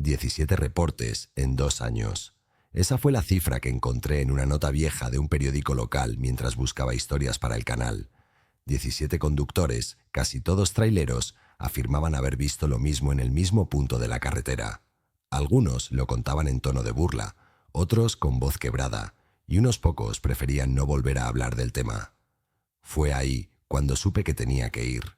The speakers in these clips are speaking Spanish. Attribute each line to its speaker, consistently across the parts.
Speaker 1: 17 reportes en 2 años. Esa fue la cifra que encontré en una nota vieja de un periódico local mientras buscaba historias para el canal. 17 conductores, casi todos traileros, afirmaban haber visto lo mismo en el mismo punto de la carretera. Algunos lo contaban en tono de burla, otros con voz quebrada, y unos pocos preferían no volver a hablar del tema. Fue ahí cuando supe que tenía que ir.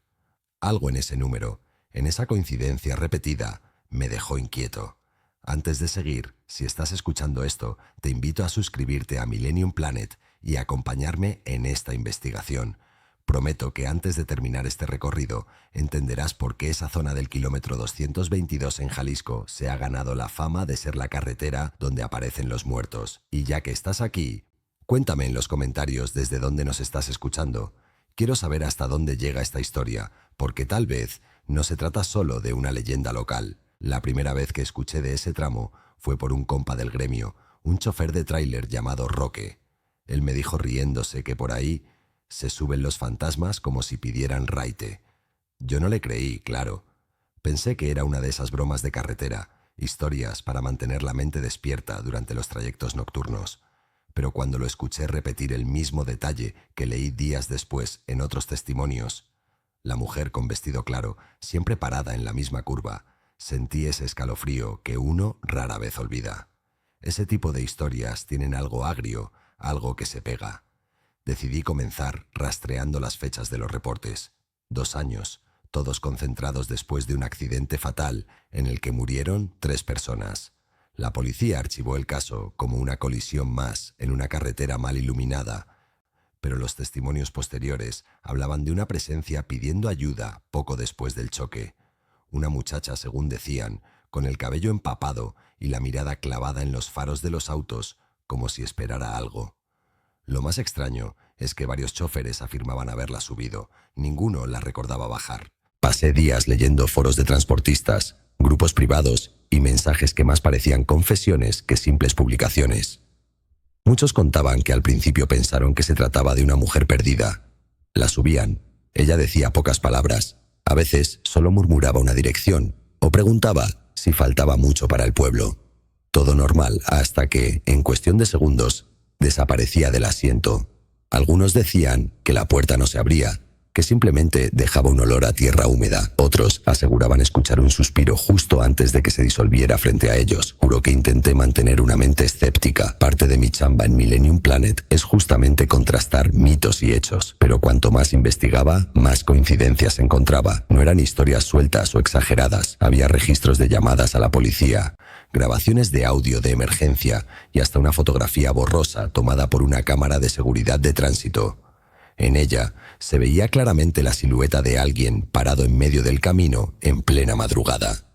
Speaker 1: Algo en ese número, en esa coincidencia repetida, me dejó inquieto. Antes de seguir, si estás escuchando esto, te invito a suscribirte a Millennium Planet y a acompañarme en esta investigación. Prometo que antes de terminar este recorrido, entenderás por qué esa zona del kilómetro 222 en Jalisco se ha ganado la fama de ser la carretera donde aparecen los muertos. Y ya que estás aquí, cuéntame en los comentarios desde dónde nos estás escuchando. Quiero saber hasta dónde llega esta historia, porque tal vez no se trata solo de una leyenda local. La primera vez que escuché de ese tramo fue por un compa del gremio, un chofer de tráiler llamado Roque. Él me dijo riéndose que por ahí se suben los fantasmas como si pidieran raite. Yo no le creí, claro. Pensé que era una de esas bromas de carretera, historias para mantener la mente despierta durante los trayectos nocturnos. Pero cuando lo escuché repetir el mismo detalle que leí días después en otros testimonios, la mujer con vestido claro, siempre parada en la misma curva, sentí ese escalofrío que uno rara vez olvida. Ese tipo de historias tienen algo agrio, algo que se pega. Decidí comenzar rastreando las fechas de los reportes. 2 años, todos concentrados después de un accidente fatal en el que murieron 3 personas. La policía archivó el caso como una colisión más en una carretera mal iluminada, pero los testimonios posteriores hablaban de una presencia pidiendo ayuda poco después del choque. Una muchacha, según decían, con el cabello empapado y la mirada clavada en los faros de los autos, como si esperara algo. Lo más extraño es que varios choferes afirmaban haberla subido. Ninguno la recordaba bajar. Pasé días leyendo foros de transportistas, grupos privados y mensajes que más parecían confesiones que simples publicaciones. Muchos contaban que al principio pensaron que se trataba de una mujer perdida. La subían. Ella decía pocas palabras. A veces solo murmuraba una dirección o preguntaba si faltaba mucho para el pueblo. Todo normal hasta que, en cuestión de segundos, desaparecía del asiento. Algunos decían que la puerta no se abría, que simplemente dejaba un olor a tierra húmeda. Otros aseguraban escuchar un suspiro justo antes de que se disolviera frente a ellos. Juro que intenté mantener una mente escéptica. Parte de mi chamba en Millennium Planet es justamente contrastar mitos y hechos. Pero cuanto más investigaba, más coincidencias encontraba. No eran historias sueltas o exageradas. Había registros de llamadas a la policía, grabaciones de audio de emergencia y hasta una fotografía borrosa tomada por una cámara de seguridad de tránsito. En ella se veía claramente la silueta de alguien parado en medio del camino en plena madrugada.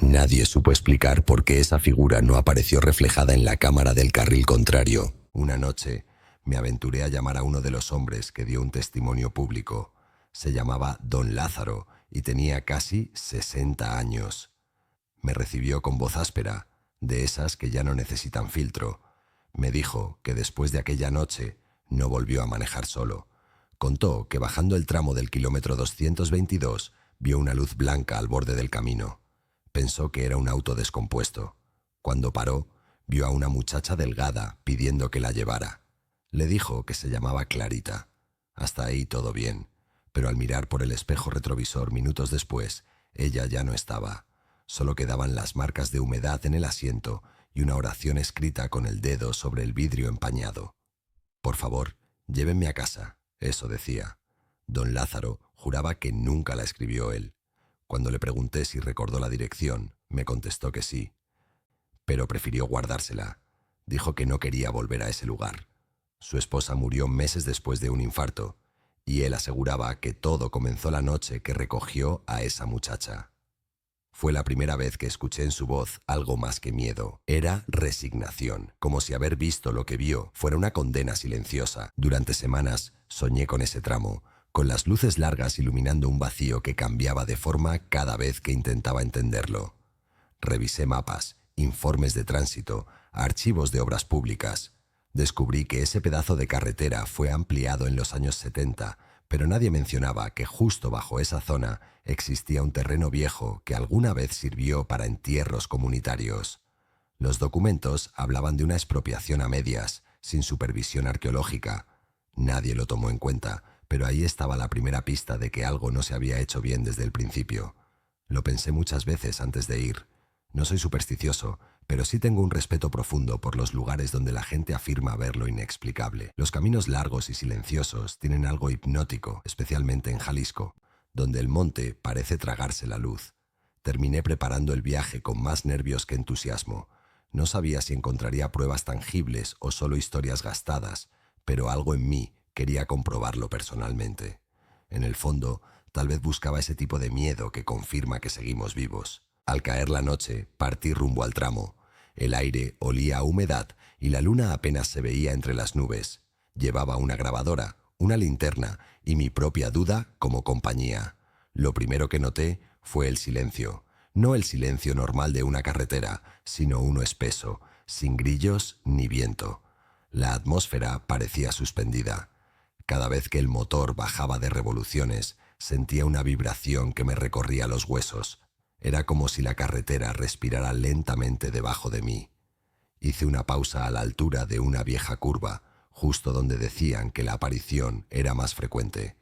Speaker 1: Nadie supo explicar por qué esa figura no apareció reflejada en la cámara del carril contrario. Una noche me aventuré a llamar a uno de los hombres que dio un testimonio público. Se llamaba Don Lázaro y tenía casi 60 años. Me recibió con voz áspera, de esas que ya no necesitan filtro. Me dijo que después de aquella noche no volvió a manejar solo. Contó que bajando el tramo del kilómetro 222 vio una luz blanca al borde del camino. Pensó que era un auto descompuesto. Cuando paró, vio a una muchacha delgada pidiendo que la llevara. Le dijo que se llamaba Clarita. Hasta ahí todo bien, pero al mirar por el espejo retrovisor minutos después, ella ya no estaba. Solo quedaban las marcas de humedad en el asiento y una oración escrita con el dedo sobre el vidrio empañado. «Por favor, llévenme a casa», eso decía. Don Lázaro juraba que nunca la escribió él. Cuando le pregunté si recordó la dirección, me contestó que sí, pero prefirió guardársela. Dijo que no quería volver a ese lugar. Su esposa murió meses después de un infarto, y él aseguraba que todo comenzó la noche que recogió a esa muchacha. Fue la primera vez que escuché en su voz algo más que miedo. Era resignación, como si haber visto lo que vio fuera una condena silenciosa. Durante semanas soñé con ese tramo, con las luces largas iluminando un vacío que cambiaba de forma cada vez que intentaba entenderlo. Revisé mapas, informes de tránsito, archivos de obras públicas. Descubrí que ese pedazo de carretera fue ampliado en los años 70 pero nadie mencionaba que justo bajo esa zona existía un terreno viejo que alguna vez sirvió para entierros comunitarios. Los documentos hablaban de una expropiación a medias, sin supervisión arqueológica. Nadie lo tomó en cuenta, pero ahí estaba la primera pista de que algo no se había hecho bien desde el principio. Lo pensé muchas veces antes de ir. No soy supersticioso, pero sí tengo un respeto profundo por los lugares donde la gente afirma ver lo inexplicable. Los caminos largos y silenciosos tienen algo hipnótico, especialmente en Jalisco, donde el monte parece tragarse la luz. Terminé preparando el viaje con más nervios que entusiasmo. No sabía si encontraría pruebas tangibles o solo historias gastadas, pero algo en mí quería comprobarlo personalmente. En el fondo, tal vez buscaba ese tipo de miedo que confirma que seguimos vivos. Al caer la noche, partí rumbo al tramo. El aire olía a humedad y la luna apenas se veía entre las nubes. Llevaba una grabadora, una linterna y mi propia duda como compañía. Lo primero que noté fue el silencio. No el silencio normal de una carretera, sino uno espeso, sin grillos ni viento. La atmósfera parecía suspendida. Cada vez que el motor bajaba de revoluciones, sentía una vibración que me recorría los huesos. Era como si la carretera respirara lentamente debajo de mí. Hice una pausa a la altura de una vieja curva, justo donde decían que la aparición era más frecuente.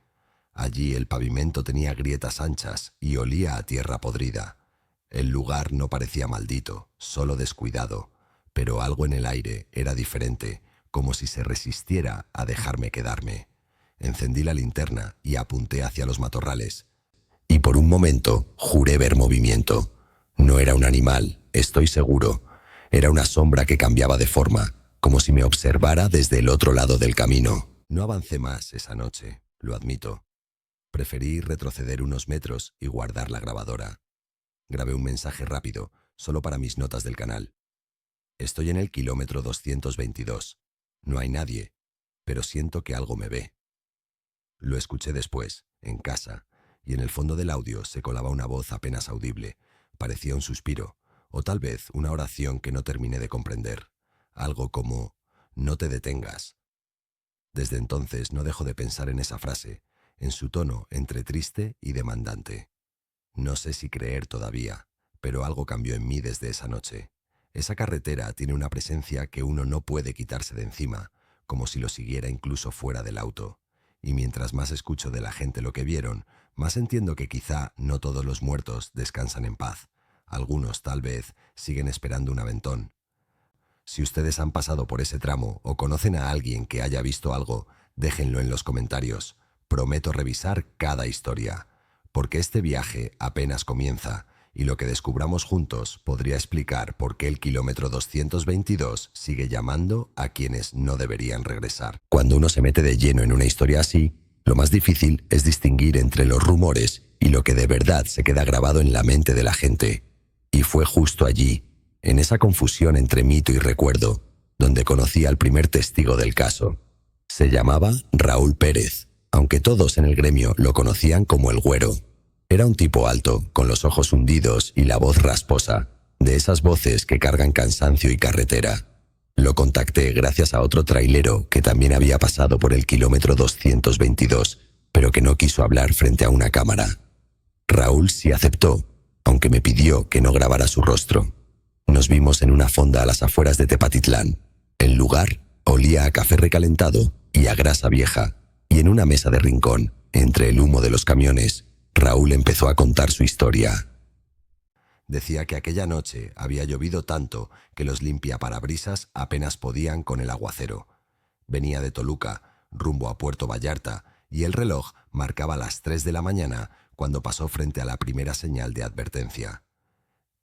Speaker 1: Allí el pavimento tenía grietas anchas y olía a tierra podrida. El lugar no parecía maldito, solo descuidado, pero algo en el aire era diferente, como si se resistiera a dejarme quedarme. Encendí la linterna y apunté hacia los matorrales. Y por un momento juré ver movimiento. No era un animal, estoy seguro. Era una sombra que cambiaba de forma, como si me observara desde el otro lado del camino. No avancé más esa noche, lo admito. Preferí retroceder unos metros y guardar la grabadora. Grabé un mensaje rápido, solo para mis notas del canal. Estoy en el kilómetro 222. No hay nadie, pero siento que algo me ve. Lo escuché después, en casa, y en el fondo del audio se colaba una voz apenas audible. Parecía un suspiro, o tal vez una oración que no terminé de comprender. Algo como, no te detengas. Desde entonces no dejo de pensar en esa frase, en su tono entre triste y demandante. No sé si creer todavía, pero algo cambió en mí desde esa noche. Esa carretera tiene una presencia que uno no puede quitarse de encima, como si lo siguiera incluso fuera del auto. Y mientras más escucho de la gente lo que vieron, más entiendo que quizá no todos los muertos descansan en paz. Algunos, tal vez, siguen esperando un aventón. Si ustedes han pasado por ese tramo o conocen a alguien que haya visto algo, déjenlo en los comentarios. Prometo revisar cada historia, porque este viaje apenas comienza y lo que descubramos juntos podría explicar por qué el kilómetro 222 sigue llamando a quienes no deberían regresar. Cuando uno se mete de lleno en una historia así, lo más difícil es distinguir entre los rumores y lo que de verdad se queda grabado en la mente de la gente. Y fue justo allí, en esa confusión entre mito y recuerdo, donde conocí al primer testigo del caso. Se llamaba Raúl Pérez, aunque todos en el gremio lo conocían como el Güero. Era un tipo alto, con los ojos hundidos y la voz rasposa, de esas voces que cargan cansancio y carretera. Lo contacté gracias a otro trailero que también había pasado por el kilómetro 222, pero que no quiso hablar frente a una cámara. Raúl sí aceptó, aunque me pidió que no grabara su rostro. Nos vimos en una fonda a las afueras de Tepatitlán. El lugar olía a café recalentado y a grasa vieja, y en una mesa de rincón, entre el humo de los camiones, Raúl empezó a contar su historia. Decía que aquella noche había llovido tanto que los limpiaparabrisas apenas podían con el aguacero. Venía de Toluca, rumbo a Puerto Vallarta, y el reloj marcaba las 3 de la mañana cuando pasó frente a la primera señal de advertencia.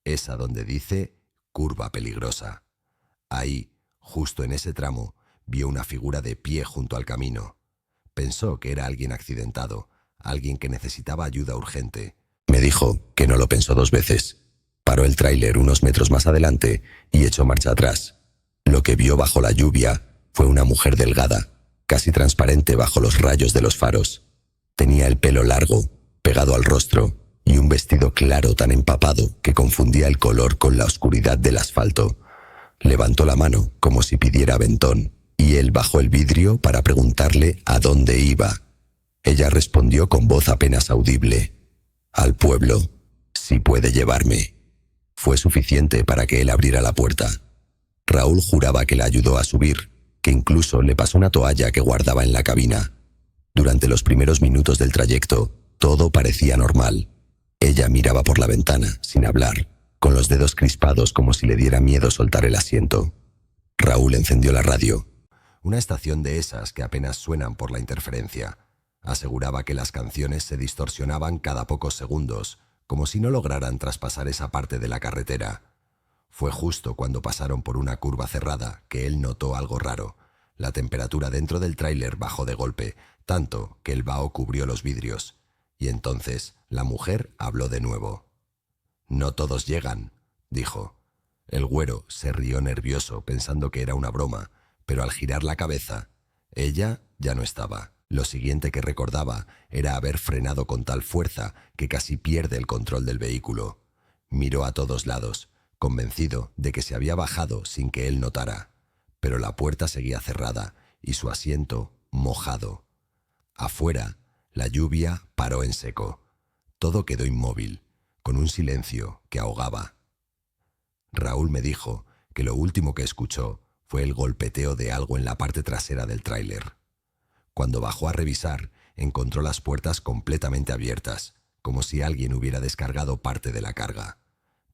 Speaker 1: Esa donde dice curva peligrosa. Ahí, justo en ese tramo, vio una figura de pie junto al camino. Pensó que era alguien accidentado, alguien que necesitaba ayuda urgente. Me dijo que no lo pensó 2 veces. Paró el tráiler unos metros más adelante y echó marcha atrás. Lo que vio bajo la lluvia fue una mujer delgada, casi transparente bajo los rayos de los faros. Tenía el pelo largo, pegado al rostro, y un vestido claro tan empapado que confundía el color con la oscuridad del asfalto. Levantó la mano como si pidiera aventón, y él bajó el vidrio para preguntarle a dónde iba. Ella respondió con voz apenas audible. «Al pueblo, si puede llevarme». Fue suficiente para que él abriera la puerta. Raúl juraba que la ayudó a subir, que incluso le pasó una toalla que guardaba en la cabina. Durante los primeros minutos del trayecto, todo parecía normal. Ella miraba por la ventana, sin hablar, con los dedos crispados como si le diera miedo soltar el asiento. Raúl encendió la radio. Una estación de esas que apenas suenan por la interferencia. Aseguraba que las canciones se distorsionaban cada pocos segundos, como si no lograran traspasar esa parte de la carretera. Fue justo cuando pasaron por una curva cerrada que él notó algo raro. La temperatura dentro del tráiler bajó de golpe, tanto que el vaho cubrió los vidrios. Y entonces la mujer habló de nuevo. «No todos llegan», dijo. El güero se rió nervioso pensando que era una broma, pero al girar la cabeza, ella ya no estaba. Lo siguiente que recordaba era haber frenado con tal fuerza que casi pierde el control del vehículo. Miró a todos lados, convencido de que se había bajado sin que él notara, pero la puerta seguía cerrada y su asiento mojado. Afuera, la lluvia paró en seco. Todo quedó inmóvil, con un silencio que ahogaba. Raúl me dijo que lo último que escuchó fue el golpeteo de algo en la parte trasera del tráiler. Cuando bajó a revisar, encontró las puertas completamente abiertas, como si alguien hubiera descargado parte de la carga.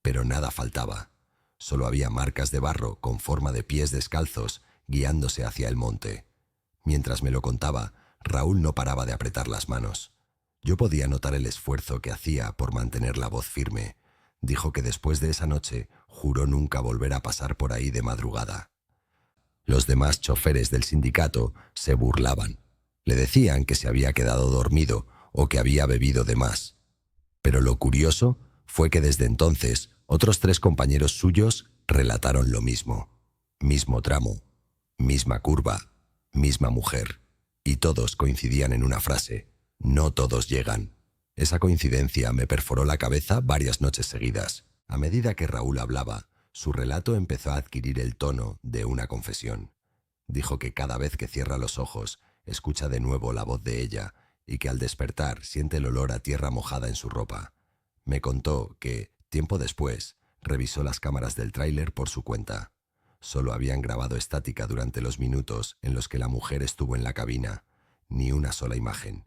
Speaker 1: Pero nada faltaba. Solo había marcas de barro con forma de pies descalzos guiándose hacia el monte. Mientras me lo contaba, Raúl no paraba de apretar las manos. Yo podía notar el esfuerzo que hacía por mantener la voz firme. Dijo que después de esa noche juró nunca volver a pasar por ahí de madrugada. Los demás choferes del sindicato se burlaban. Le decían que se había quedado dormido o que había bebido de más. Pero lo curioso fue que desde entonces otros 3 compañeros suyos relataron lo mismo. Mismo tramo, misma curva, misma mujer. Y todos coincidían en una frase: «No todos llegan». Esa coincidencia me perforó la cabeza varias noches seguidas. A medida que Raúl hablaba, su relato empezó a adquirir el tono de una confesión. Dijo que cada vez que cierra los ojos, escucha de nuevo la voz de ella y que al despertar siente el olor a tierra mojada en su ropa. Me contó que, tiempo después, revisó las cámaras del tráiler por su cuenta. Solo habían grabado estática durante los minutos en los que la mujer estuvo en la cabina, ni una sola imagen.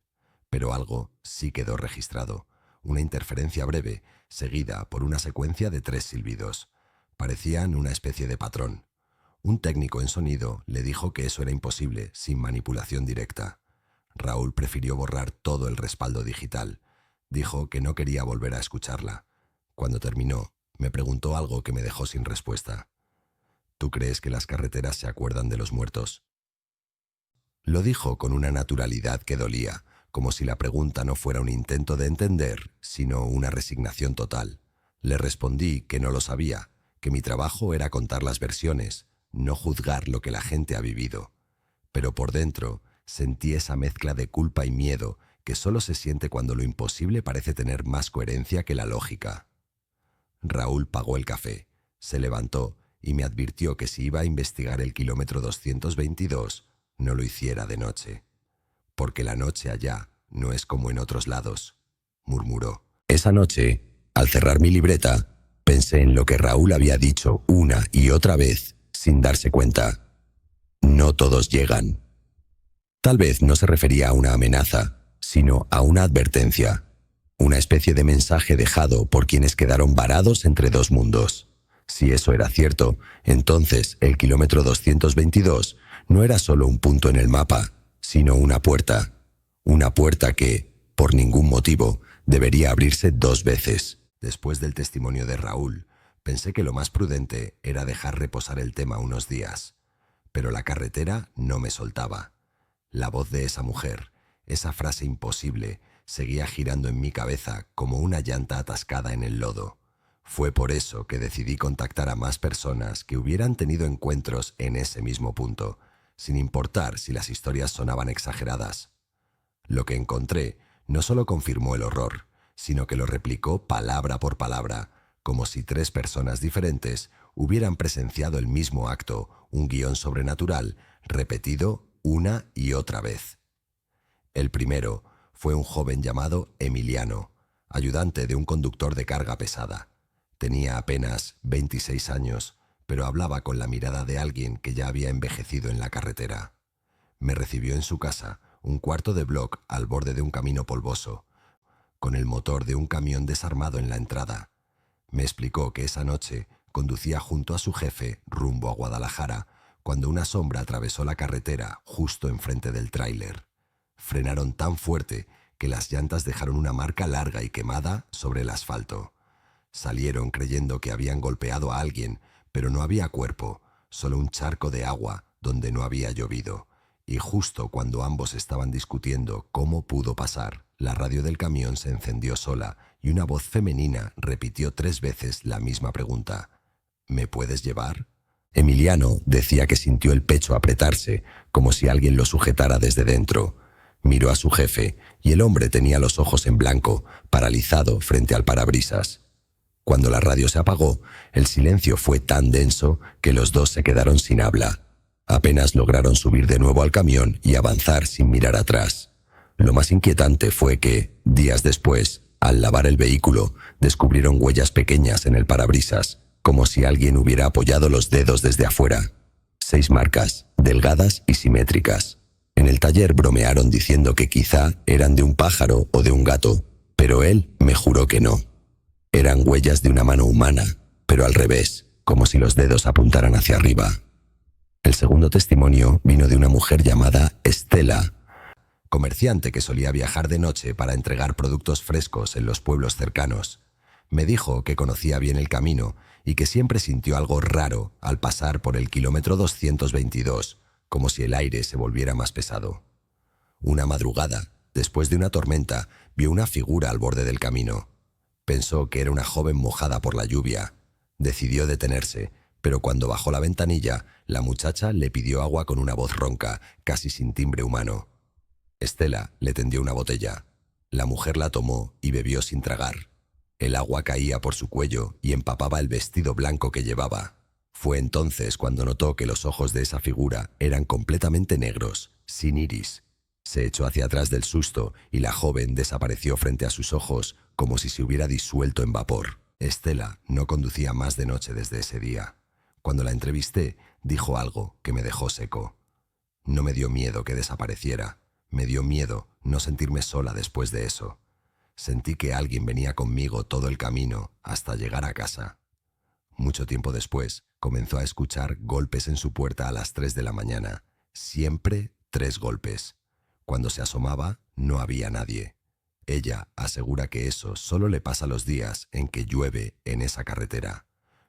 Speaker 1: Pero algo sí quedó registrado, una interferencia breve, seguida por una secuencia de 3 silbidos. Parecían una especie de patrón. Un técnico en sonido le dijo que eso era imposible sin manipulación directa. Raúl prefirió borrar todo el respaldo digital. Dijo que no quería volver a escucharla. Cuando terminó, me preguntó algo que me dejó sin respuesta. «¿Tú crees que las carreteras se acuerdan de los muertos?». Lo dijo con una naturalidad que dolía, como si la pregunta no fuera un intento de entender, sino una resignación total. Le respondí que no lo sabía, que mi trabajo era contar las versiones, no juzgar lo que la gente ha vivido. Pero por dentro sentí esa mezcla de culpa y miedo que solo se siente cuando lo imposible parece tener más coherencia que la lógica. Raúl pagó el café, se levantó y me advirtió que si iba a investigar el kilómetro 222, no lo hiciera de noche. «Porque la noche allá no es como en otros lados», murmuró. Esa noche, al cerrar mi libreta, pensé en lo que Raúl había dicho una y otra vez, sin darse cuenta. «No todos llegan». Tal vez no se refería a una amenaza, sino a una advertencia, una especie de mensaje dejado por quienes quedaron varados entre 2 mundos. Si eso era cierto, entonces el kilómetro 222 no era solo un punto en el mapa, sino una puerta que, por ningún motivo, debería abrirse 2 veces. Después del testimonio de Raúl, pensé que lo más prudente era dejar reposar el tema unos días. Pero la carretera no me soltaba. La voz de esa mujer, esa frase imposible, seguía girando en mi cabeza como una llanta atascada en el lodo. Fue por eso que decidí contactar a más personas que hubieran tenido encuentros en ese mismo punto, sin importar si las historias sonaban exageradas. Lo que encontré no solo confirmó el horror, sino que lo replicó palabra por palabra, como si 3 personas diferentes hubieran presenciado el mismo acto, un guión sobrenatural, repetido una y otra vez. El primero Fue un joven llamado Emiliano, ayudante de un conductor de carga pesada. Tenía apenas 26 años, pero hablaba con la mirada de alguien que ya había envejecido en la carretera. Me recibió en su casa, un cuarto de bloc al borde de un camino polvoso, con el motor de un camión desarmado en la entrada. Me explicó que esa noche conducía junto a su jefe rumbo a Guadalajara cuando una sombra atravesó la carretera justo enfrente del tráiler. Frenaron tan fuerte que las llantas dejaron una marca larga y quemada sobre el asfalto. Salieron creyendo que habían golpeado a alguien, pero no había cuerpo, solo un charco de agua donde no había llovido. Y justo cuando ambos estaban discutiendo cómo pudo pasar, la radio del camión se encendió sola y una voz femenina repitió 3 veces la misma pregunta. ¿Me puedes llevar? Emiliano decía que sintió el pecho apretarse, como si alguien lo sujetara desde dentro. Miró a su jefe y el hombre tenía los ojos en blanco, paralizado frente al parabrisas. Cuando la radio se apagó, el silencio fue tan denso que los dos se quedaron sin habla. Apenas lograron subir de nuevo al camión y avanzar sin mirar atrás. Lo más inquietante fue que, días después, al lavar el vehículo, descubrieron huellas pequeñas en el parabrisas, como si alguien hubiera apoyado los dedos desde afuera. 6 marcas, delgadas y simétricas. En el taller bromearon diciendo que quizá eran de un pájaro o de un gato, pero él me juró que no. Eran huellas de una mano humana, pero al revés, como si los dedos apuntaran hacia arriba. El segundo testimonio vino de una mujer llamada Estela, comerciante que solía viajar de noche para entregar productos frescos en los pueblos cercanos. Me dijo que conocía bien el camino y que siempre sintió algo raro al pasar por el kilómetro 222, como si el aire se volviera más pesado. Una madrugada, después de una tormenta, vio una figura al borde del camino. Pensó que era una joven mojada por la lluvia. Decidió detenerse, pero cuando bajó la ventanilla, la muchacha le pidió agua con una voz ronca, casi sin timbre humano. Estela le tendió una botella. La mujer la tomó y bebió sin tragar. El agua caía por su cuello y empapaba el vestido blanco que llevaba. Fue entonces cuando notó que los ojos de esa figura eran completamente negros, sin iris. Se echó hacia atrás del susto y la joven desapareció frente a sus ojos como si se hubiera disuelto en vapor. Estela no conducía más de noche desde ese día. Cuando la entrevisté, dijo algo que me dejó seco. No me dio miedo que desapareciera. Me dio miedo no sentirme sola después de eso. Sentí que alguien venía conmigo todo el camino hasta llegar a casa. Mucho tiempo después, comenzó a escuchar golpes en su puerta a las 3 de la mañana. Siempre 3 golpes. Cuando se asomaba, no había nadie. Ella asegura que eso solo le pasa los días en que llueve en esa carretera.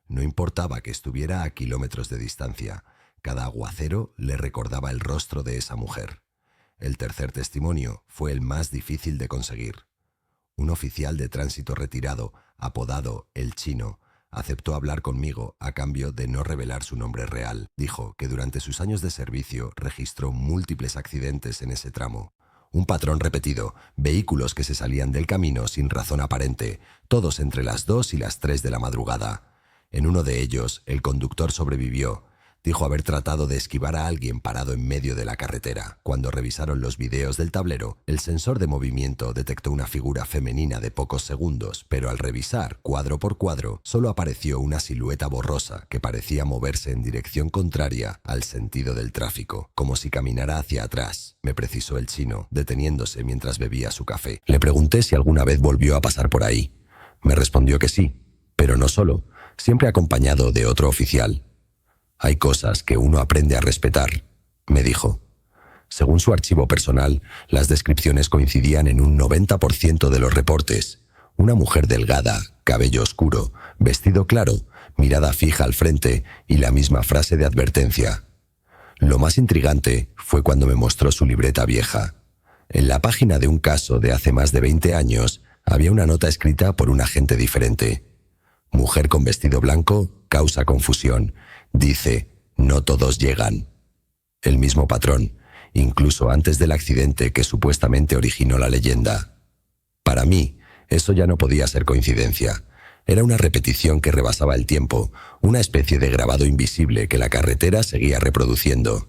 Speaker 1: No importaba que estuviera a kilómetros de distancia. Cada aguacero le recordaba el rostro de esa mujer. El tercer testimonio fue el más difícil de conseguir. Un oficial de tránsito retirado, apodado El Chino, aceptó hablar conmigo a cambio de no revelar su nombre real. Dijo que durante sus años de servicio registró múltiples accidentes en ese tramo. Un patrón repetido, vehículos que se salían del camino sin razón aparente, todos entre las 2 y las 3 de la madrugada. En uno de ellos, el conductor sobrevivió. Dijo haber tratado de esquivar a alguien parado en medio de la carretera. Cuando revisaron los videos del tablero, el sensor de movimiento detectó una figura femenina de pocos segundos, pero al revisar cuadro por cuadro, solo apareció una silueta borrosa que parecía moverse en dirección contraria al sentido del tráfico, como si caminara hacia atrás, me precisó el chino, deteniéndose mientras bebía su café. Le pregunté si alguna vez volvió a pasar por ahí. Me respondió que sí, pero no solo, siempre acompañado de otro oficial. Hay cosas que uno aprende a respetar, me dijo. Según su archivo personal, las descripciones coincidían en un 90% de los reportes. Una mujer delgada, cabello oscuro, vestido claro, mirada fija al frente y la misma frase de advertencia. Lo más intrigante fue cuando me mostró su libreta vieja. En la página de un caso de hace más de 20 años había una nota escrita por un agente diferente. Mujer con vestido blanco causa confusión. Dice, no todos llegan. El mismo patrón, incluso antes del accidente que supuestamente originó la leyenda. Para mí, eso ya no podía ser coincidencia. Era una repetición que rebasaba el tiempo, una especie de grabado invisible que la carretera seguía reproduciendo.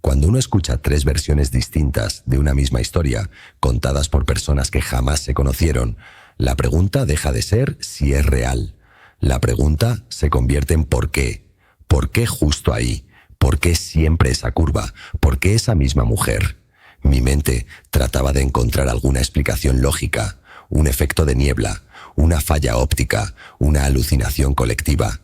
Speaker 1: Cuando uno escucha 3 versiones distintas de una misma historia, contadas por personas que jamás se conocieron, la pregunta deja de ser si es real. La pregunta se convierte en ¿por qué? ¿Por qué justo ahí? ¿Por qué siempre esa curva? ¿Por qué esa misma mujer? Mi mente trataba de encontrar alguna explicación lógica, un efecto de niebla, una falla óptica, una alucinación colectiva.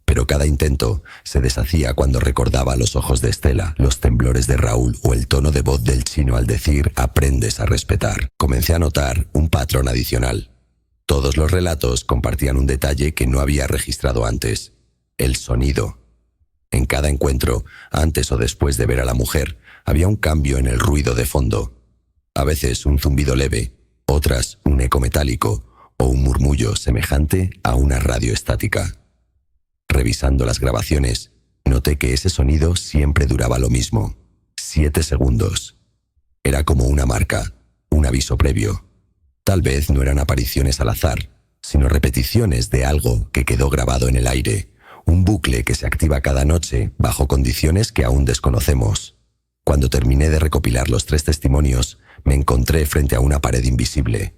Speaker 1: Pero cada intento se deshacía cuando recordaba los ojos de Estela, los temblores de Raúl o el tono de voz del chino al decir «aprendes a respetar». Comencé a notar un patrón adicional. Todos los relatos compartían un detalle que no había registrado antes: el sonido. En cada encuentro, antes o después de ver a la mujer, había un cambio en el ruido de fondo. A veces un zumbido leve, otras un eco metálico o un murmullo semejante a una radio estática. Revisando las grabaciones, noté que ese sonido siempre duraba lo mismo: 7 segundos. Era como una marca, un aviso previo. Tal vez no eran apariciones al azar, sino repeticiones de algo que quedó grabado en el aire, un bucle que se activa cada noche bajo condiciones que aún desconocemos. Cuando terminé de recopilar los 3 testimonios, me encontré frente a una pared invisible.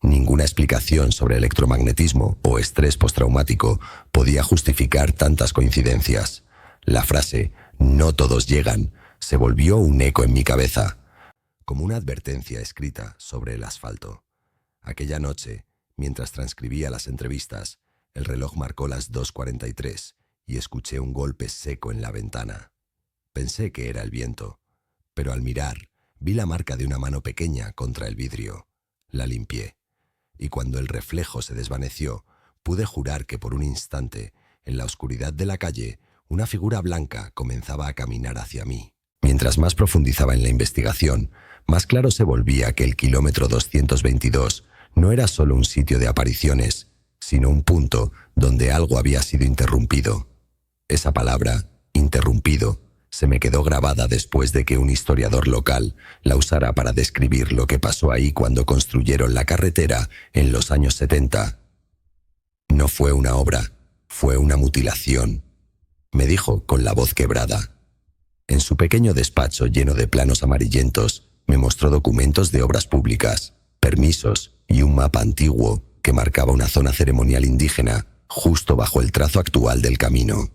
Speaker 1: Ninguna explicación sobre electromagnetismo o estrés postraumático podía justificar tantas coincidencias. La frase «no todos llegan» se volvió un eco en mi cabeza, como una advertencia escrita sobre el asfalto. Aquella noche, mientras transcribía las entrevistas, el reloj marcó las 2:43 y escuché un golpe seco en la ventana. Pensé que era el viento, pero al mirar vi la marca de una mano pequeña contra el vidrio. La limpié, y cuando el reflejo se desvaneció, pude jurar que por un instante, en la oscuridad de la calle, una figura blanca comenzaba a caminar hacia mí. Mientras más profundizaba en la investigación, más claro se volvía que el kilómetro 222 no era solo un sitio de apariciones, sino un punto donde algo había sido interrumpido. Esa palabra, interrumpido, se me quedó grabada después de que un historiador local la usara para describir lo que pasó ahí cuando construyeron la carretera en los años 70. No fue una obra, fue una mutilación, me dijo con la voz quebrada. En su pequeño despacho lleno de planos amarillentos, me mostró documentos de obras públicas, permisos y un mapa antiguo que marcaba una zona ceremonial indígena justo bajo el trazo actual del camino.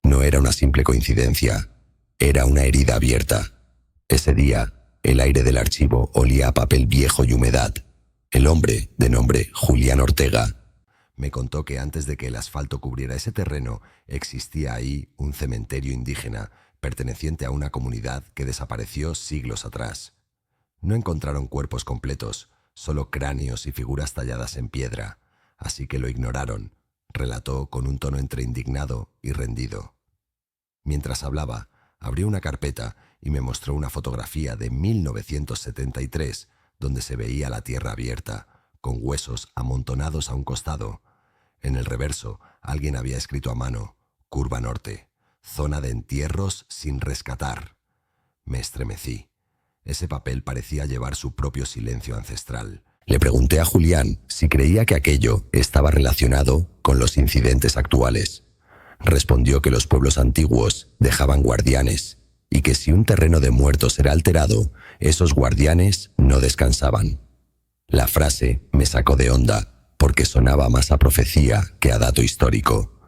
Speaker 1: No era una simple coincidencia, era una herida abierta. Ese día, el aire del archivo olía a papel viejo y humedad. El hombre, de nombre Julián Ortega, me contó que antes de que el asfalto cubriera ese terreno, existía ahí un cementerio indígena perteneciente a una comunidad que desapareció siglos atrás. No encontraron cuerpos completos, solo cráneos y figuras talladas en piedra, así que lo ignoraron, relató con un tono entre indignado y rendido. Mientras hablaba, abrió una carpeta y me mostró una fotografía de 1973, donde se veía la tierra abierta, con huesos amontonados a un costado. En el reverso, alguien había escrito a mano: Curva Norte, zona de entierros sin rescatar. Me estremecí. Ese papel parecía llevar su propio silencio ancestral. Le pregunté a Julián si creía que aquello estaba relacionado con los incidentes actuales. Respondió que los pueblos antiguos dejaban guardianes y que si un terreno de muertos era alterado, esos guardianes no descansaban. La frase me sacó de onda porque sonaba más a profecía que a dato histórico.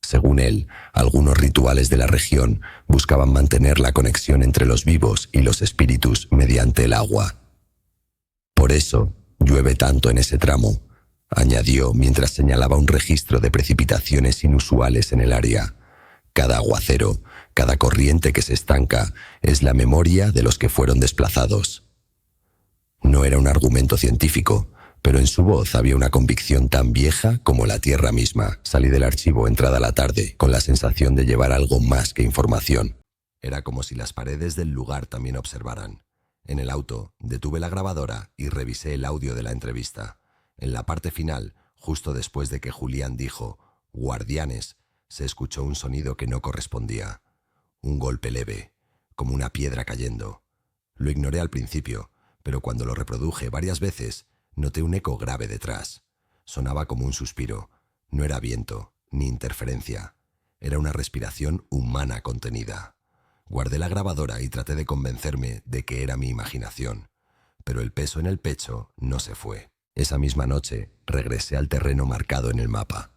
Speaker 1: Según él, algunos rituales de la región buscaban mantener la conexión entre los vivos y los espíritus mediante el agua. Por eso llueve tanto en ese tramo, añadió mientras señalaba un registro de precipitaciones inusuales en el área. Cada aguacero, cada corriente que se estanca, es la memoria de los que fueron desplazados. No era un argumento científico, pero en su voz había una convicción tan vieja como la tierra misma. Salí del archivo entrada la tarde, con la sensación de llevar algo más que información. Era como si las paredes del lugar también observaran. En el auto, detuve la grabadora y revisé el audio de la entrevista. En la parte final, justo después de que Julián dijo «guardianes», se escuchó un sonido que no correspondía. Un golpe leve, como una piedra cayendo. Lo ignoré al principio, pero cuando lo reproduje varias veces, noté un eco grave detrás. Sonaba como un suspiro. No era viento, ni interferencia. Era una respiración humana contenida. Guardé la grabadora y traté de convencerme de que era mi imaginación, pero el peso en el pecho no se fue. Esa misma noche regresé al terreno marcado en el mapa.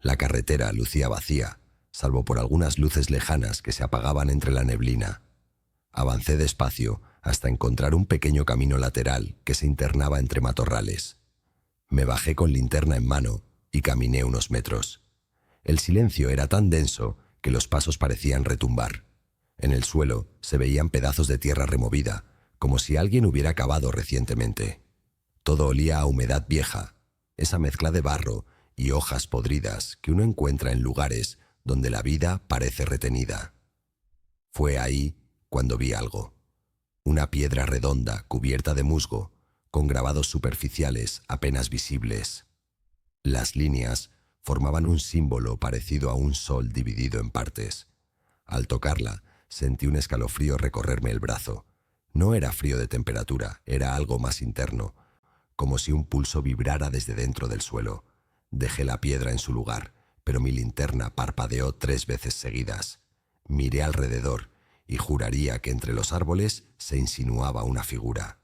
Speaker 1: La carretera lucía vacía, salvo por algunas luces lejanas que se apagaban entre la neblina. Avancé despacio hasta encontrar un pequeño camino lateral que se internaba entre matorrales. Me bajé con linterna en mano y caminé unos metros. El silencio era tan denso que los pasos parecían retumbar. En el suelo se veían pedazos de tierra removida, como si alguien hubiera cavado recientemente. Todo olía a humedad vieja, esa mezcla de barro y hojas podridas que uno encuentra en lugares donde la vida parece retenida. Fue ahí cuando vi algo. Una piedra redonda cubierta de musgo, con grabados superficiales apenas visibles. Las líneas formaban un símbolo parecido a un sol dividido en partes. Al tocarla, sentí un escalofrío recorrerme el brazo. No era frío de temperatura, era algo más interno, como si un pulso vibrara desde dentro del suelo. Dejé la piedra en su lugar, pero mi linterna parpadeó 3 veces seguidas. Miré alrededor y juraría que entre los árboles se insinuaba una figura.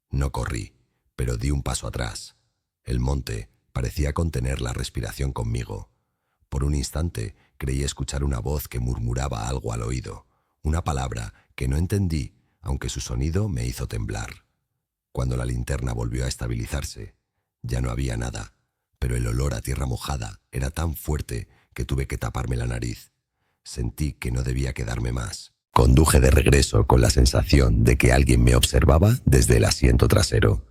Speaker 1: No corrí, pero di un paso atrás. El monte parecía contener la respiración conmigo. Por un instante creí escuchar una voz que murmuraba algo al oído, una palabra que no entendí, aunque su sonido me hizo temblar. Cuando la linterna volvió a estabilizarse, ya no había nada, pero el olor a tierra mojada era tan fuerte que tuve que taparme la nariz. Sentí que no debía quedarme más. Conduje de regreso con la sensación de que alguien me observaba desde el asiento trasero.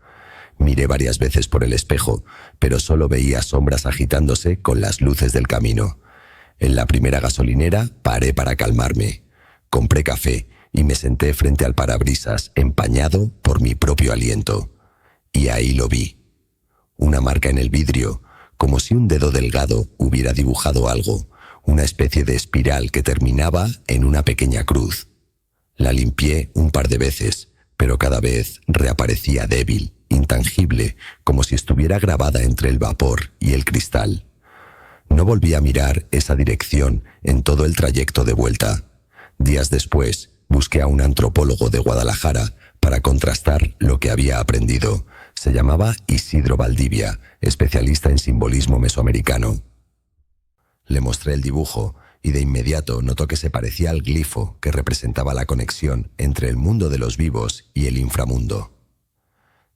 Speaker 1: Miré varias veces por el espejo, pero solo veía sombras agitándose con las luces del camino. En la primera gasolinera paré para calmarme. Compré café y me senté frente al parabrisas, empañado por mi propio aliento. Y ahí lo vi. Una marca en el vidrio, como si un dedo delgado hubiera dibujado algo, una especie de espiral que terminaba en una pequeña cruz. La limpié un par de veces, pero cada vez reaparecía débil, intangible, como si estuviera grabada entre el vapor y el cristal. No volví a mirar esa dirección en todo el trayecto de vuelta. Días después, busqué a un antropólogo de Guadalajara para contrastar lo que había aprendido. Se llamaba Isidro Valdivia, especialista en simbolismo mesoamericano. Le mostré el dibujo y de inmediato notó que se parecía al glifo que representaba la conexión entre el mundo de los vivos y el inframundo.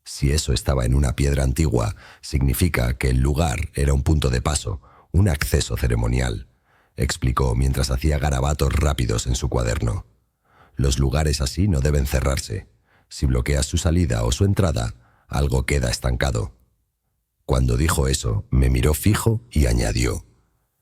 Speaker 1: Si eso estaba en una piedra antigua, significa que el lugar era un punto de paso, un acceso ceremonial, explicó mientras hacía garabatos rápidos en su cuaderno. Los lugares así no deben cerrarse. Si bloqueas su salida o su entrada, algo queda estancado. Cuando dijo eso, me miró fijo y añadió: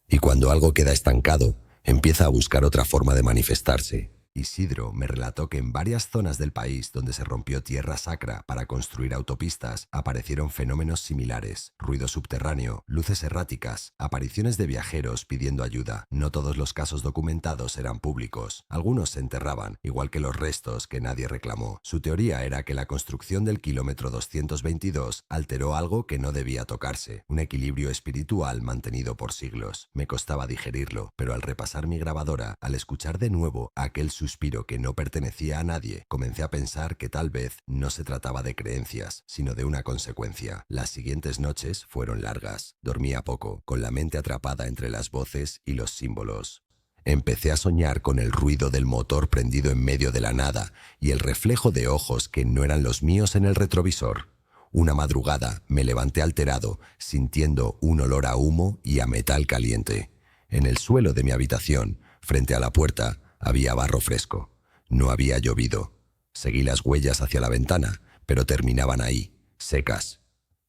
Speaker 1: y cuando algo queda estancado, empieza a buscar otra forma de manifestarse. Isidro me relató que en varias zonas del país donde se rompió tierra sacra para construir autopistas aparecieron fenómenos similares: ruido subterráneo, luces erráticas, apariciones de viajeros pidiendo ayuda. No todos los casos documentados eran públicos. Algunos se enterraban, igual que los restos que nadie reclamó. Su teoría era que la construcción del kilómetro 222 alteró algo que no debía tocarse, un equilibrio espiritual mantenido por siglos. Me costaba digerirlo, pero al repasar mi grabadora, al escuchar de nuevo aquel suspiro que no pertenecía a nadie, comencé a pensar que tal vez no se trataba de creencias, sino de una consecuencia. Las siguientes noches fueron largas. Dormía poco, con la mente atrapada entre las voces y los símbolos. Empecé a soñar con el ruido del motor prendido en medio de la nada y el reflejo de ojos que no eran los míos en el retrovisor. Una madrugada me levanté alterado, sintiendo un olor a humo y a metal caliente. En el suelo de mi habitación, frente a la puerta, había barro fresco. No había llovido. Seguí las huellas hacia la ventana, pero terminaban ahí, secas.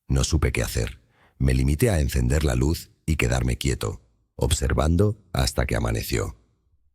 Speaker 1: No supe qué hacer. Me limité a encender la luz y quedarme quieto, observando hasta que amaneció.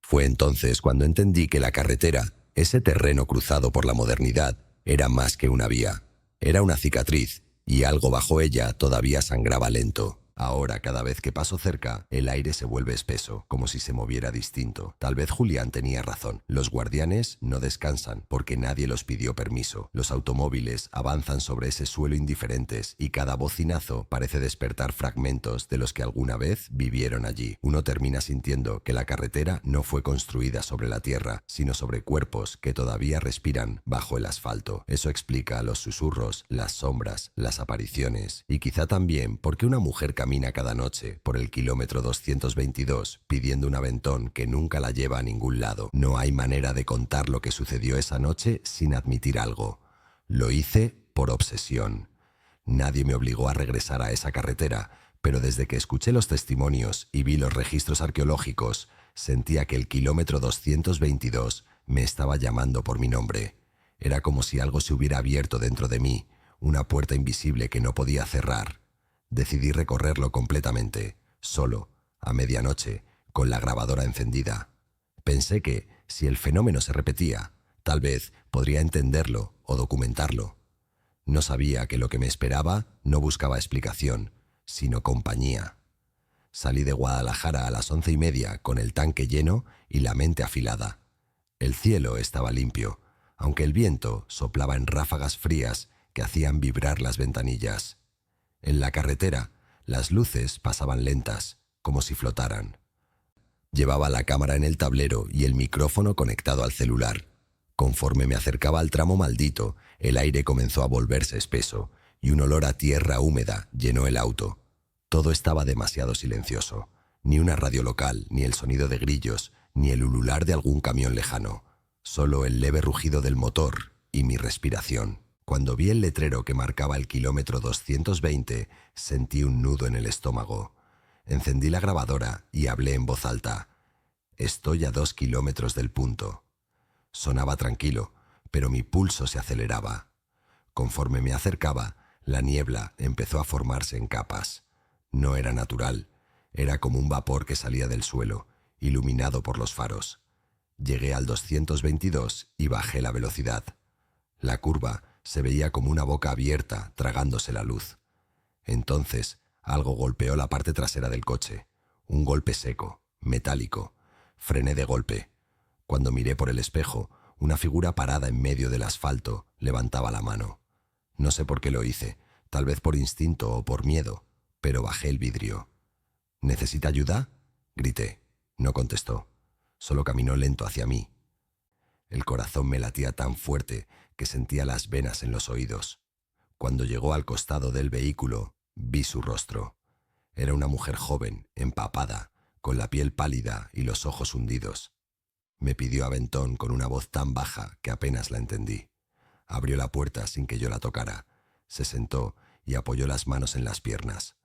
Speaker 1: Fue entonces cuando entendí que la carretera, ese terreno cruzado por la modernidad, era más que una vía. Era una cicatriz, y algo bajo ella todavía sangraba lento. Ahora, cada vez que paso cerca, el aire se vuelve espeso, como si se moviera distinto. Tal vez Julián tenía razón. Los guardianes no descansan porque nadie los pidió permiso. Los automóviles avanzan sobre ese suelo indiferentes y cada bocinazo parece despertar fragmentos de los que alguna vez vivieron allí. Uno termina sintiendo que la carretera no fue construida sobre la tierra, sino sobre cuerpos que todavía respiran bajo el asfalto. Eso explica los susurros, las sombras, las apariciones y quizá también porque una mujer camina cada noche por el kilómetro 222 pidiendo un aventón que nunca la lleva a ningún lado. No hay manera de contar lo que sucedió esa noche sin admitir algo. Lo hice por obsesión. Nadie me obligó a regresar a esa carretera, pero desde que escuché los testimonios y vi los registros arqueológicos, sentía que el kilómetro 222 me estaba llamando por mi nombre. Era como si algo se hubiera abierto dentro de mí, una puerta invisible que no podía cerrar. Decidí recorrerlo completamente, solo, a medianoche, con la grabadora encendida. Pensé que, si el fenómeno se repetía, tal vez podría entenderlo o documentarlo. No sabía que lo que me esperaba no buscaba explicación, sino compañía. Salí de Guadalajara a las 11:30 con el tanque lleno y la mente afilada. El cielo estaba limpio, aunque el viento soplaba en ráfagas frías que hacían vibrar las ventanillas. En la carretera, las luces pasaban lentas, como si flotaran. Llevaba la cámara en el tablero y el micrófono conectado al celular. Conforme me acercaba al tramo maldito, el aire comenzó a volverse espeso y un olor a tierra húmeda llenó el auto. Todo estaba demasiado silencioso. Ni una radio local, ni el sonido de grillos, ni el ulular de algún camión lejano. Solo el leve rugido del motor y mi respiración. Cuando vi el letrero que marcaba el kilómetro 220, sentí un nudo en el estómago. Encendí la grabadora y hablé en voz alta. Estoy a 2 kilómetros del punto. Sonaba tranquilo, pero mi pulso se aceleraba. Conforme me acercaba, la niebla empezó a formarse en capas. No era natural, era como un vapor que salía del suelo, iluminado por los faros. Llegué al 222 y bajé la velocidad. La curva se veía como una boca abierta, tragándose la luz. Entonces, algo golpeó la parte trasera del coche. Un golpe seco, metálico. Frené de golpe. Cuando miré por el espejo, una figura parada en medio del asfalto levantaba la mano. No sé por qué lo hice, tal vez por instinto o por miedo, pero bajé el vidrio. ¿Necesita ayuda?, grité. No contestó. Solo caminó lento hacia mí. El corazón me latía tan fuerte que sentía las venas en los oídos. Cuando llegó al costado del vehículo, vi su rostro. Era una mujer joven, empapada, con la piel pálida y los ojos hundidos. Me pidió aventón con una voz tan baja que apenas la entendí. Abrió la puerta sin que yo la tocara. Se sentó y apoyó las manos en las piernas.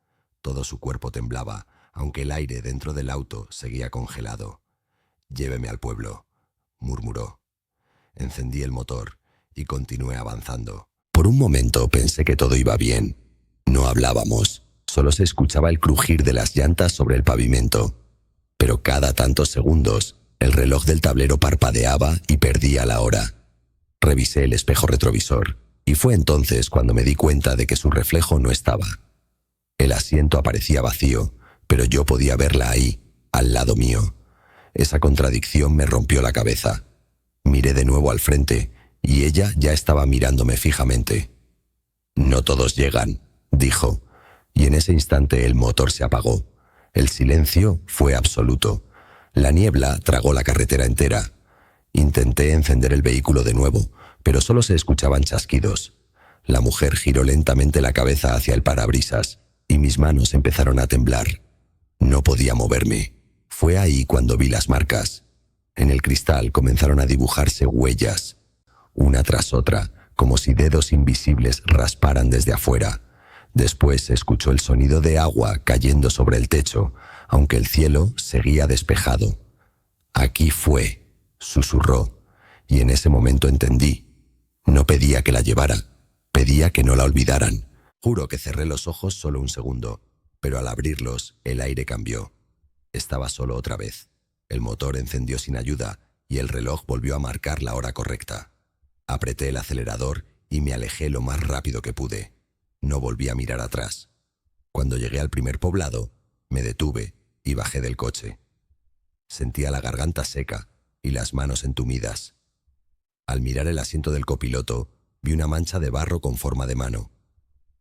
Speaker 1: Todo su cuerpo temblaba, aunque el aire dentro del auto seguía congelado. «Lléveme al pueblo», murmuró. Encendí el motor y continué avanzando. Por un momento pensé que todo iba bien. No hablábamos, solo se escuchaba el crujir de las llantas sobre el pavimento. Pero cada tantos segundos, el reloj del tablero parpadeaba y perdía la hora. Revisé el espejo retrovisor y fue entonces cuando me di cuenta de que su reflejo no estaba. El asiento aparecía vacío, pero yo podía verla ahí, al lado mío. Esa contradicción me rompió la cabeza. Miré de nuevo al frente y ella ya estaba mirándome fijamente. «No todos llegan», dijo, y en ese instante el motor se apagó. El silencio fue absoluto. La niebla tragó la carretera entera. Intenté encender el vehículo de nuevo, pero solo se escuchaban chasquidos. La mujer giró lentamente la cabeza hacia el parabrisas y mis manos empezaron a temblar. No podía moverme. Fue ahí cuando vi las marcas. En el cristal comenzaron a dibujarse huellas, una tras otra, como si dedos invisibles rasparan desde afuera. Después se escuchó el sonido de agua cayendo sobre el techo, aunque el cielo seguía despejado. «Aquí fue», susurró, y en ese momento entendí. No pedía que la llevara, pedía que no la olvidaran. Juro que cerré los ojos solo un segundo, pero al abrirlos el aire cambió. Estaba solo otra vez. El motor encendió sin ayuda y el reloj volvió a marcar la hora correcta. Apreté el acelerador y me alejé lo más rápido que pude. No volví a mirar atrás. Cuando llegué al primer poblado, me detuve y bajé del coche. Sentía la garganta seca y las manos entumidas. Al mirar el asiento del copiloto, vi una mancha de barro con forma de mano.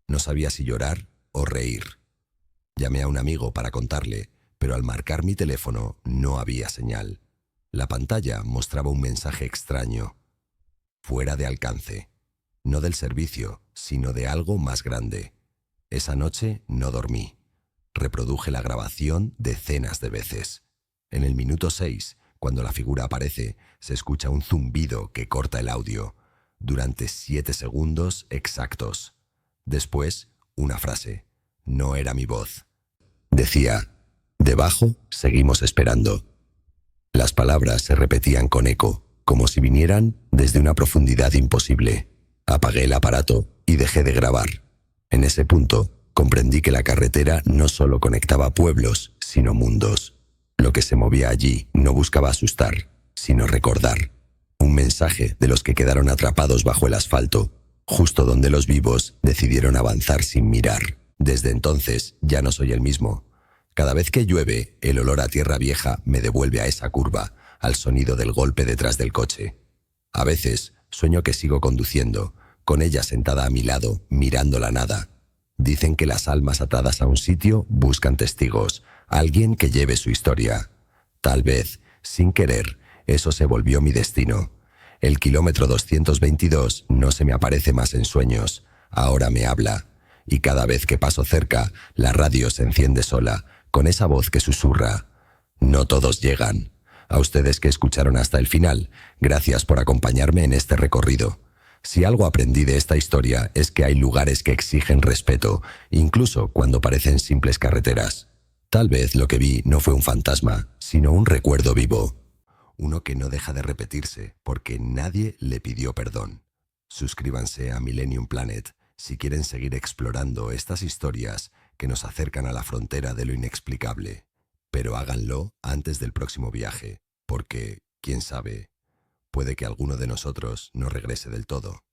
Speaker 1: No sabía si llorar o reír. Llamé a un amigo para contarle, pero al marcar mi teléfono no había señal. La pantalla mostraba un mensaje extraño. Fuera de alcance. No del servicio, sino de algo más grande. Esa noche no dormí. Reproduje la grabación decenas de veces. En el minuto 6, cuando la figura aparece, se escucha un zumbido que corta el audio, durante 7 segundos exactos. Después, una frase. No era mi voz. Decía, debajo seguimos esperando. Las palabras se repetían con eco, como si vinieran desde una profundidad imposible. Apagué el aparato y dejé de grabar. En ese punto, comprendí que la carretera no solo conectaba pueblos, sino mundos. Lo que se movía allí no buscaba asustar, sino recordar. Un mensaje de los que quedaron atrapados bajo el asfalto, justo donde los vivos decidieron avanzar sin mirar. Desde entonces ya no soy el mismo. Cada vez que llueve, el olor a tierra vieja me devuelve a esa curva, al sonido del golpe detrás del coche. A veces sueño que sigo conduciendo, con ella sentada a mi lado, mirando la nada. Dicen que las almas atadas a un sitio buscan testigos, alguien que lleve su historia. Tal vez, sin querer, eso se volvió mi destino. El kilómetro 222 no se me aparece más en sueños, ahora me habla. Y cada vez que paso cerca, la radio se enciende sola, con esa voz que susurra. No todos llegan. A ustedes que escucharon hasta el final, gracias por acompañarme en este recorrido. Si algo aprendí de esta historia es que hay lugares que exigen respeto, incluso cuando parecen simples carreteras. Tal vez lo que vi no fue un fantasma, sino un recuerdo vivo. Uno que no deja de repetirse porque nadie le pidió perdón. Suscríbanse a Millennium Planet si quieren seguir explorando estas historias que nos acercan a la frontera de lo inexplicable. Pero háganlo antes del próximo viaje, porque, quién sabe, puede que alguno de nosotros no regrese del todo.